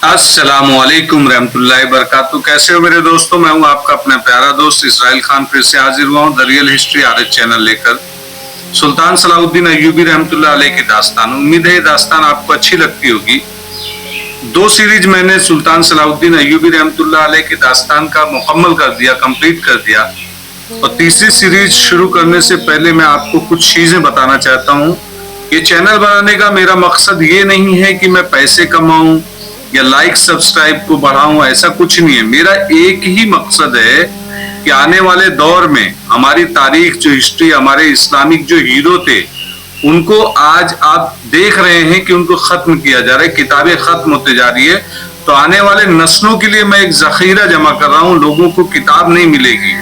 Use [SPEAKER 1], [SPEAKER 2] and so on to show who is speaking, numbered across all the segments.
[SPEAKER 1] अस्सलाम वालेकुम रहमतुल्लाहि बरकातहू। कैसे हो मेरे दोस्तों? मैं हूं आपका अपना प्यारा दोस्त इसराइल खान, फिर से हाजिर हुआ हूं the real history RH channel लेकर सुल्तान सलाहुद्दीन अय्यूबी रहमतुल्लाह अलैह की दास्तान। उम्मीद है ये दास्तान आपको अच्छी लगती होगी। दो सीरीज मैंने सुल्तान सलाहुद्दीन अय्यूबी रहमतुल्लाह अलैह की दास्तान का मुकम्मल कर दिया, कंप्लीट कर दिया, और तीसरी सीरीज शुरू करने से पहले मैं आपको कुछ चीजें बताना चाहता हूँ। ये चैनल बनाने का मेरा मकसद ये नहीं है कि मैं पैसे कमाऊं या लाइक सब्सक्राइब को बढ़ाऊं, ऐसा कुछ नहीं है। मेरा एक ही मकसद है कि आने वाले दौर में हमारी तारीख, जो हिस्ट्री, हमारे इस्लामिक जो हीरो थे, उनको आज आप देख रहे हैं कि उनको खत्म किया जा रहा है, किताबें खत्म होते जा रही है। तो आने वाले नस्लों के लिए मैं एक जखीरा जमा कर रहा हूँ। लोगों को किताब नहीं मिलेगी,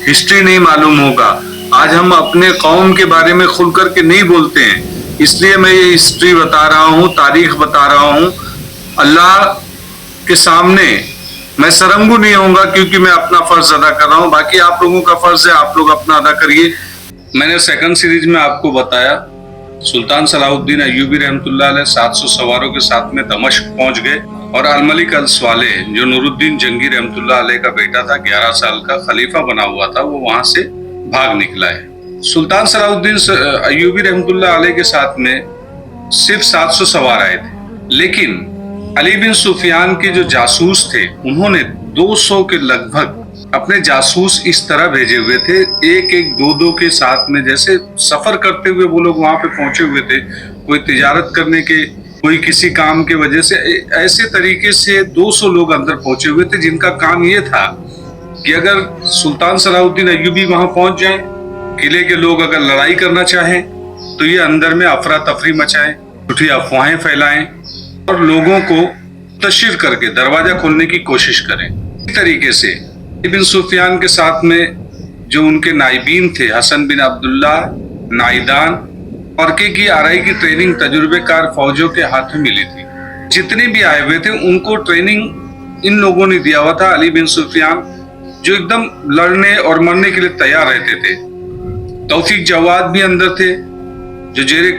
[SPEAKER 1] हिस्ट्री नहीं मालूम होगा। आज हम अपने कौम के बारे में खुल करके नहीं बोलते हैं, इसलिए मैं ये हिस्ट्री बता रहा हूँ, तारीख बता रहा हूँ। अल्लाह के सामने मैं शर्मगु नहीं होऊंगा, क्योंकि मैं अपना फर्ज अदा कर रहा हूँ। बाकी आप लोगों का फर्ज है, आप लोग अपना अदा करिए। मैंने सेकंड सीरीज में आपको बताया सुल्तान सलाहुद्दीन अय्यूबी रहमतुल्लाह अलैह 700 सवारों के साथ में दमश्क पहुंच गए, और अल-मलिक अल-स्वालेह जो नूरुद्दीन जंगी रहमतुल्लाह अलैह का बेटा था, 11 साल का खलीफा बना हुआ था, वो वहां से भाग निकला है। सुल्तान सलाहुद्दीन अय्यूबी रहमतुल्लाह अलैह के साथ में सिर्फ 700 सवार आए थे, लेकिन अली बिन सुफियान के जो जासूस थे, उन्होंने 200 के लगभग अपने जासूस इस तरह भेजे हुए थे, एक एक दो दो के साथ में, जैसे सफर करते हुए वो लोग वहां पे पहुंचे हुए थे, कोई तिजारत करने के, कोई किसी काम के वजह से। ऐसे तरीके से 200 लोग अंदर पहुंचे हुए थे, जिनका काम ये था कि अगर सुल्तान सलाहुद्दीन अय्यूबी वहां पहुंच जाए, किले के लोग अगर लड़ाई करना चाहें तो ये अंदर में अफरा तफरी मचाएं, झूठी अफवाहें फैलाएं और लोगों को तशहीर करके दरवाजा खोलने की कोशिश करें। इस तरीके से इब्न सुफियान के साथ में जो उनके नाइबीन थे, हसन बिन अब्दुल्ला नाइदान, औरके की आरई की ट्रेनिंग तजुर्बेकार फौजों के हाथ में मिली थी। जितने भी आए हुए थे उनको ट्रेनिंग इन लोगों ने दिया हुआ था। अली बिन सुफियान जो एकदम लड़ने और मरने के लिए तैयार रहते थे। तौफीक जवाद भी अंदर थे, जो जेरे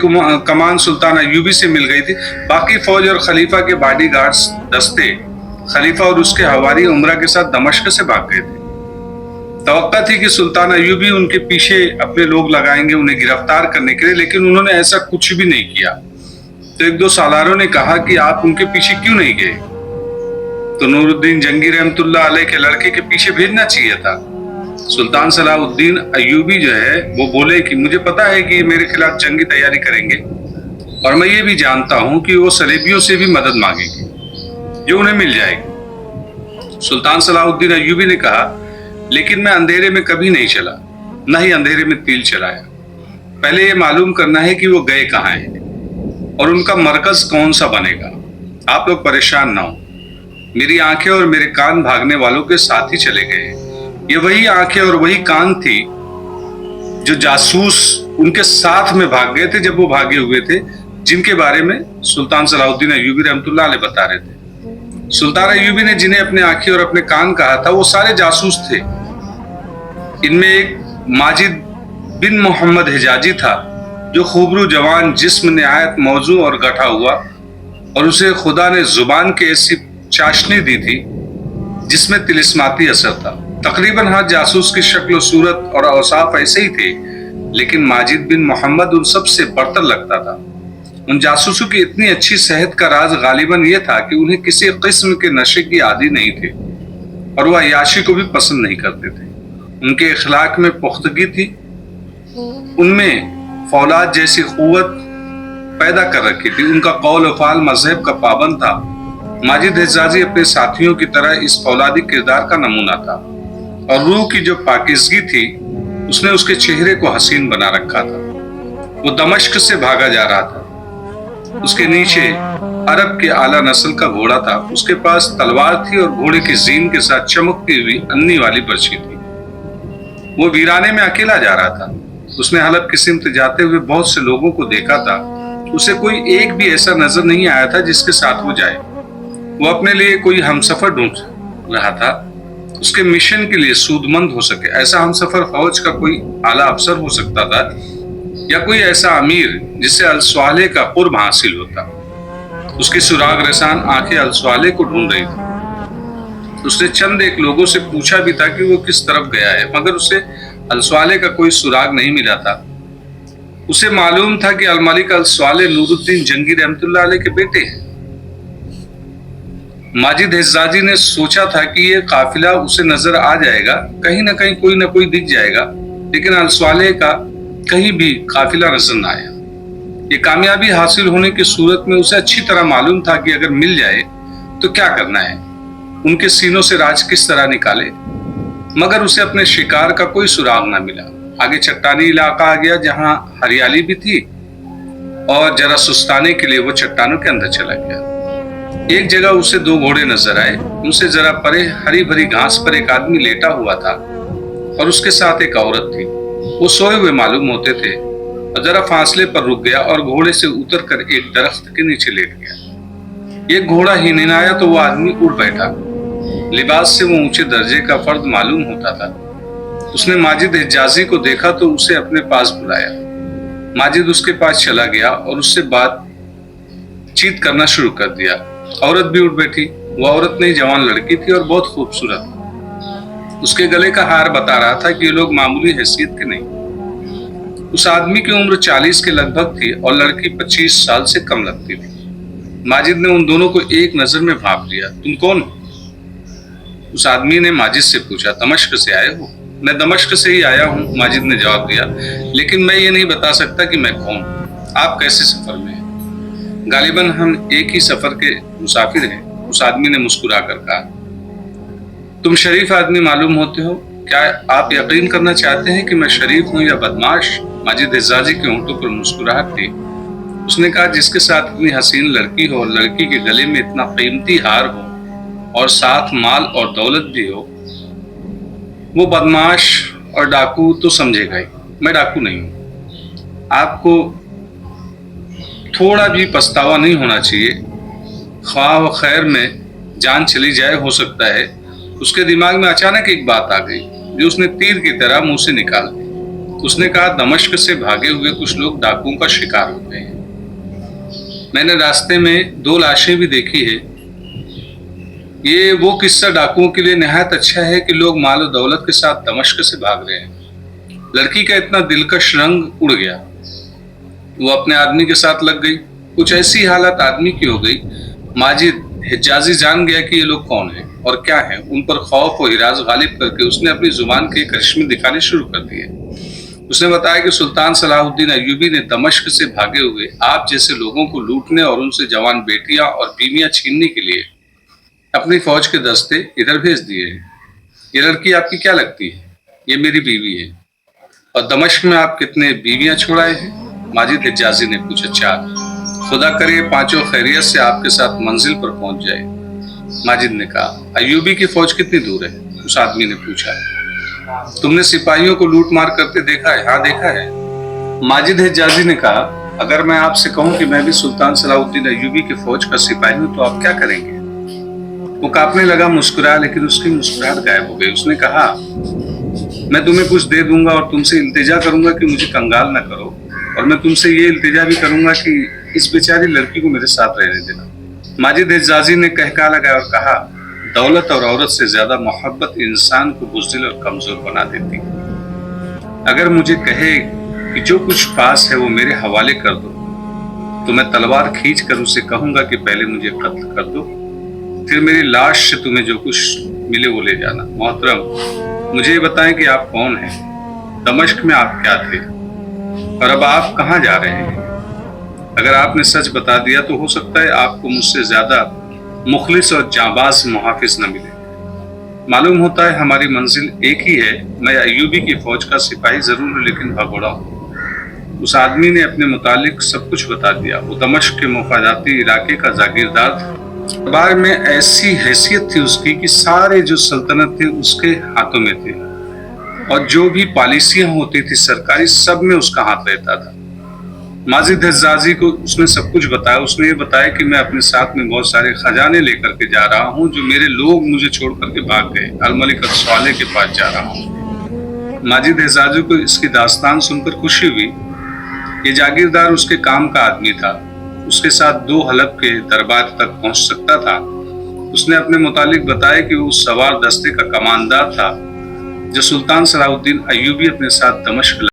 [SPEAKER 1] कमान सुल्तान अय्यूबी से मिल गई थी। बाकी फौज और खलीफा के बॉडीगार्ड्स दस्ते खलीफा और उसके हवारी उमरा के साथ दमश्क से भाग गए थे। तवक्का थी कि सुल्तान अय्यूबी उनके पीछे अपने लोग लगाएंगे उन्हें गिरफ्तार करने के लिए, लेकिन उन्होंने ऐसा कुछ भी नहीं किया। तो एक दो सालारों ने कहा कि आप उनके पीछे क्यों नहीं गए? तो नूरुद्दीन जंगी रहमतुल्लाह अलैह के लड़के के पीछे भेजना चाहिए था। सुल्तान सलाहुद्दीन अय्यूबी जो है वो बोले कि मुझे पता है कि मेरे खिलाफ जंगी तैयारी करेंगे, और मैं ये भी जानता हूं कि वो सलेबियों से भी मदद मांगेंगे जो उन्हें मिल जाएगी। सुल्तान सलाहुद्दीन अय्यूबी ने कहा, लेकिन मैं अंधेरे में कभी नहीं चला, न ही अंधेरे में तीर चलाया। पहले ये मालूम करना है कि वो गए कहाँ हैं और उनका मरकज कौन सा बनेगा। आप लोग परेशान ना हो, मेरी आंखें और मेरे कान भागने वालों के साथ ही चले गए। ये वही आंखें और वही कान थी जो जासूस उनके साथ में भाग गए थे जब वो भागे हुए थे, जिनके बारे में सुल्तान सलाहुद्दीन अय्यूबी रहमतुल्लाह अलैह बता रहे थे। सुल्तान अय्यूबी ने जिन्हें अपने आंखें और अपने कान कहा था, वो सारे जासूस थे। इनमें एक माजिद बिन मोहम्मद हिजाजी था, जो खूबरू जवान, जिस्म निहायत मौजू और गठा हुआ, और उसे खुदा ने जुबान की ऐसी चाशनी दी थी जिसमें तिलिस्माती असर था। तकरीबन हर जासूस की शक्ल सूरत और औसाफ ऐसे ही थे, लेकिन माजिद बिन मोहम्मद उन सब से बरतर लगता था। उन जासूसों की इतनी अच्छी सेहत का राज गालिबन ये था कि उन्हें किसी किस्म के नशे की आदी नहीं थे, और वह अय्याशी को भी पसंद नहीं करते थे। उनके इखलाक में पुख्तगी थी, उनमें फौलाद जैसी कुव्वत पैदा कर रखी थी। उनका कौल व फाल मजहब का पाबंद था। माजिद हिजाजी अपने साथियों की तरह इस फौलादी किरदार का नमूना था, और रूह की जो पाकिज़गी थी उसने उसके चेहरे को हसीन बना रखा था। वो दमश्क से भागा जा रहा था। उसके नीचे अरब के आला नस्ल का घोड़ा था। उसके पास तलवार थी और घोड़े की जीन के साथ चमकती हुई अन्नी वाली बर्छी थी। वो वीराने में अकेला जा रहा था। उसने हलब की सिमत जाते हुए बहुत से लोगों को देखा था। उसे कोई एक भी ऐसा नजर नहीं आया था जिसके साथ वो जाए। वो अपने लिए कोई हमसफर ढूंढ रहा था, उसके मिशन के लिए सूदमंद हो सके। ऐसा हमसफर फौज का कोई आला अफसर हो सकता था, या कोई ऐसा अमीर जिससे अल-स्वालेह का कुर्ब हासिल होता। اس کی سراغ رسان آنکھیں السوالے کو ڈھونڈ رہی تھی۔ اس نے چند ایک لوگوں سے پوچھا بھی تھا کہ وہ کس طرف گیا ہے، مگر اسے السوالے کا کوئی سراغ نہیں ملا تھا۔ اسے معلوم تھا کہ الملک السوالے نور الدین جنگی رحمۃ اللہ علیہ کے بیٹے ہیں۔ ماجد حجازی نے سوچا تھا کہ یہ قافلہ اسے نظر آ جائے گا، کہیں نہ کہیں کوئی نہ کوئی دکھ جائے گا، لیکن السوالے کا کہیں بھی قافلہ نظر نہ آیا۔ یہ کامیابی حاصل ہونے کی صورت میں اسے اچھی طرح معلوم تھا کہ اگر مل جائے تو کیا کرنا ہے، ان کے سینوں سے راج کس طرح نکالے، مگر اسے اپنے شکار کا کوئی سراغ نہ ملا۔ آگے چٹانی علاقہ آ گیا جہاں ہریالی بھی تھی، اور ذرا سستانے کے لیے وہ چٹانوں کے اندر چلا گیا۔ ایک جگہ اسے دو گھوڑے نظر آئے، ان سے ذرا پرے ہری بھری گھاس پر ایک آدمی لیٹا ہوا تھا اور اس کے ساتھ ایک عورت تھی۔ وہ سوئے ہوئے معلوم ہوتے تھے، اور ذرا فاصلے پر رک گیا اور گھوڑے سے اتر کر ایک درخت کے نیچے لیٹ گیا۔ ایک گھوڑا ہنہنایا تو وہ آدمی اڑ بیٹھا۔ لباس سے وہ اونچے درجے کا فرد معلوم ہوتا تھا۔ اس نے ماجد حجازی کو دیکھا تو اسے اپنے پاس بلایا۔ ماجد اس کے پاس چلا گیا اور اس سے بات چیت کرنا شروع کر دیا۔ عورت بھی اٹھ بیٹھی۔ وہ عورت نئی جوان لڑکی تھی اور بہت خوبصورت۔ اس کے گلے کا ہار بتا رہا تھا کہ یہ لوگ معمولی حیثیت کے نہیں۔ اس آدمی کی عمر 40 کے لگ بھگ تھی اور لڑکی 25 سال سے کم لگتی تھی۔ ماجد نے ان دونوں کو ایک نظر میں بھانپ لیا۔ تم کون ہو؟ اس آدمی نے ماجد سے پوچھا۔ دمشق سے آئے ہو؟ میں دمشق سے ہی آیا ہوں، ماجد نے جواب دیا، لیکن میں یہ نہیں بتا سکتا کہ میں کون ہوں۔ آپ کیسے سفر میں ہیں؟ غالباً ہم ایک ہی سفر کے مسافر ہیں، اس آدمی نے مسکرا کر کہا۔ تم شریف آدمی معلوم ہوتے ہو، کیا آپ یقین کرنا چاہتے ہیں کہ میں شریف ہوں یا بدماش؟ ماجد حجازی کے ہونٹوں پر مسکراہٹ تھی۔ اس نے کہا، جس کے ساتھ اتنی حسین لڑکی ہو اور لڑکی کے گلے میں اتنا قیمتی ہار ہو اور ساتھ مال اور دولت بھی ہو، وہ بدماش اور ڈاکو تو سمجھے گا ہی۔ میں ڈاکو نہیں ہوں۔ آپ کو تھوڑا بھی پچھتاوا نہیں ہونا چاہیے۔ خواہ و خیر میں جان چلی جائے، ہو سکتا ہے۔ اس کے دماغ میں اچانک ایک بات آ گئی جو اس نے تیر کی طرح منہ سے نکال دی۔ اس نے کہا، دمشق سے بھاگے ہوئے کچھ لوگ ڈاکوؤں کا شکار ہو گئے ہیں۔ میں نے راستے میں 2 لاشیں بھی دیکھی ہے۔ یہ وہ قصہ ڈاکوؤں کے لیے نہایت اچھا ہے کہ لوگ مال و دولت کے ساتھ دمشق سے بھاگ رہے ہیں۔ لڑکی کا اتنا دلکش رنگ اڑ گیا۔ وہ اپنے آدمی کے ساتھ لگ گئی۔ کچھ ایسی حالت آدمی کی ہو گئی، ماجد حجازی جان گیا کہ یہ لوگ کون ہیں اور کیا ہیں۔ ان پر خوف و ہراس غالب کر کے اس نے اپنی زبان کے کرشمے دکھانے شروع کر دیے۔ اس نے بتایا کہ سلطان صلاح الدین ایوبی نے دمشق سے بھاگے ہوئے آپ جیسے لوگوں کو لوٹنے اور ان سے جوان بیٹیاں اور بیویاں چھیننے کے لیے اپنی فوج کے دستے ادھر بھیج دیے ہیں۔ یہ لڑکی آپ کی کیا لگتی ہے؟ یہ میری بیوی ہے۔ اور دمشق میں آپ کتنے بیویاں چھوڑائے ہیں؟ ماجد حجازی نے پوچھا۔ 4۔ خدا کرے 5 خیریت سے آپ کے ساتھ منزل پر پہنچ جائے۔ ماجد نے کہا۔ ایوبی کی فوج کتنی دور ہے؟ اس آدمی نے پوچھا۔ تم نے سپاہیوں کو لوٹ مار کرتے دیکھا ہے؟ ہاں دیکھا ہے۔ ماجد حجازی نے کہا، اگر میں آپ سے کہوں کہ میں بھی سلطان صلاح الدین ایوبی کی فوج کا سپاہی ہوں تو آپ کیا کریں گے؟ وہ کانپنے لگا، مسکرایا، لیکن اس کی مسکراہٹ غائب ہو گئی۔ اس نے کہا، میں تمہیں کچھ دے دوں گا اور تم سے التجا کروں گا کہ مجھے کنگال نہ کرو، اور میں تم سے یہ التجا بھی کروں گا کہ اس بیچاری لڑکی کو میرے ساتھ رہنے دینا۔ ماجد حجازی نے کہکا لگایا اور کہا، دولت اور عورت سے زیادہ محبت انسان کو بزدل اور کمزور بنا دیتی۔ اگر مجھے کہے کہ جو کچھ پاس ہے وہ میرے حوالے کر دو تو میں تلوار کھینچ کر اسے کہوں گا کہ پہلے مجھے قتل کر دو، پھر میری لاش سے تمہیں جو کچھ ملے وہ لے جانا۔ محترم، مجھے یہ بتائیں کہ آپ کون ہیں؟ دمشق میں آپ کیا تھے؟ اور اب آپ کہاں جا رہے ہیں؟ اگر آپ نے سچ بتا دیا تو ہو سکتا ہے آپ کو مجھ سے زیادہ مخلص اور جانباز محافظ نہ ملے۔ معلوم ہوتا ہے ہماری منزل ایک ہی ہے۔ میں ایوبی کی فوج کا سپاہی ضرور ہوں لیکن بھگوڑا ہوں۔ اس آدمی نے اپنے متعلق سب کچھ بتا دیا۔ وہ دمشق کے مفاداتی علاقے کا جاگیردار تھا۔ دربار میں ایسی حیثیت تھی اس کی کہ سارے جو سلطنت تھے اس کے ہاتھوں میں تھے، اور جو بھی پالیسیاں ہوتی تھی سرکاری، سب میں اس کا ہاتھ رہتا تھا۔ ماجد حجازی کو اس نے سب کچھ بتایا۔ اس نے یہ بتایا کہ میں اپنے ساتھ میں بہت سارے خزانے لے کر کے جا رہا ہوں جو میرے لوگ مجھے چھوڑ کر کے بھاگ گئے۔ الملک السوالے کے پاس جا رہا ہوں۔ ماجد حجازی کو اس کی داستان سن کر خوشی ہوئی۔ یہ جاگیردار اس کے کام کا آدمی تھا۔ اس کے ساتھ 2 حلب کے دربار تک پہنچ سکتا تھا۔ اس نے اپنے متعلق بتایا کہ وہ سوار دستے کا کماندار تھا جو سلطان صلاح الدین ایوبی اپنے ساتھ دمشق